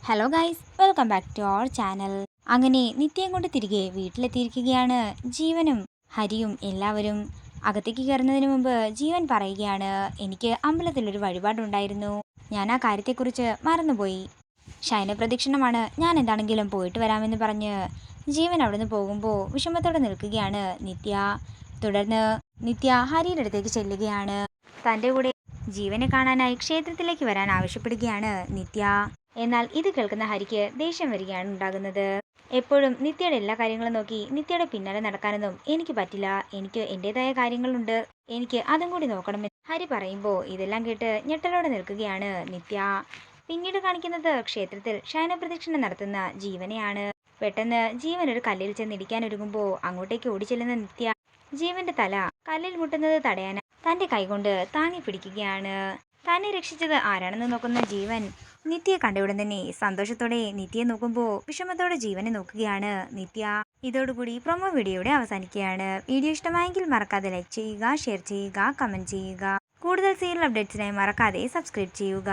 Hello guys, welcome back to our channel. അങ്ങനെ നിത്യം കൊണ്ട് തിരികെ വീട്ടിലെത്തിയിരിക്കുകയാണ് ജീവനും ഹരിയും എല്ലാവരും. അകത്തേക്ക് കയറുന്നതിന് മുമ്പ് ജീവൻ പറയുകയാണ്, എനിക്ക് അമ്പലത്തിലൊരു വഴിപാടുണ്ടായിരുന്നു, ഞാൻ ആ കാര്യത്തെക്കുറിച്ച് മറന്നുപോയി. ശയനപ്രദക്ഷിണമാണ്, ഞാൻ എന്താണെങ്കിലും പോയിട്ട് വരാമെന്ന് പറഞ്ഞ് ജീവൻ അവിടുന്ന് പോകുമ്പോൾ വിഷമത്തോടെ നിൽക്കുകയാണ് നിത്യ. തുടർന്ന് നിത്യ ഹരിയുടെ അടുത്തേക്ക് ചെല്ലുകയാണ്. തൻ്റെ കൂടെ ജീവനെ കാണാനായി ക്ഷേത്രത്തിലേക്ക് വരാൻ ആവശ്യപ്പെടുകയാണ് നിത്യ. എന്നാൽ ഇത് കേൾക്കുന്ന ഹരിക്ക് ദേഷ്യം വരികയാണ് ഉണ്ടാകുന്നത്. എപ്പോഴും നിത്യയുടെ എല്ലാ കാര്യങ്ങളും നോക്കി നിത്യയുടെ പിന്നാലെ നടക്കാനൊന്നും എനിക്ക് പറ്റില്ല, എനിക്ക് എൻ്റെതായ കാര്യങ്ങളുണ്ട്, എനിക്ക് അതും കൂടി നോക്കണമെന്ന് ഹരി പറയുമ്പോൾ ഇതെല്ലാം കേട്ട് ഞെട്ടലോടെ നിൽക്കുകയാണ് നിത്യ. പിന്നീട് കാണിക്കുന്നത് ക്ഷേത്രത്തിൽ ശയനപ്രദക്ഷിണം നടത്തുന്ന ജീവനെയാണ്. പെട്ടെന്ന് ജീവൻ ഒരു കല്ലിൽ ചെന്നിടിക്കാൻ ഒരുങ്ങുമ്പോൾ അങ്ങോട്ടേക്ക് ഓടിച്ചെല്ലുന്ന നിത്യ ജീവന്റെ തല കല്ലിൽ മുട്ടുന്നത് തടയാൻ തൻ്റെ കൈകൊണ്ട് താങ്ങി പിടിക്കുകയാണ്. തന്നെ രക്ഷിച്ചത് ആരാണെന്ന് നോക്കുന്ന ജീവൻ നിത്യയെ കണ്ടയുടൻ തന്നെ സന്തോഷത്തോടെ നിത്യയെ നോക്കുമ്പോൾ വിഷമത്തോടെ ജീവനെ നോക്കുകയാണ് നിത്യ. ഇതോടുകൂടി പ്രൊമോ വീഡിയോയുടെ അവസാനിക്കുകയാണ്. വീഡിയോ ഇഷ്ടമായെങ്കിൽ മറക്കാതെ ലൈക്ക് ചെയ്യുക, ഷെയർ ചെയ്യുക, കമന്റ് ചെയ്യുക. കൂടുതൽ സീരിയൽ അപ്ഡേറ്റ്സിനായി മറക്കാതെ സബ്സ്ക്രൈബ് ചെയ്യുക.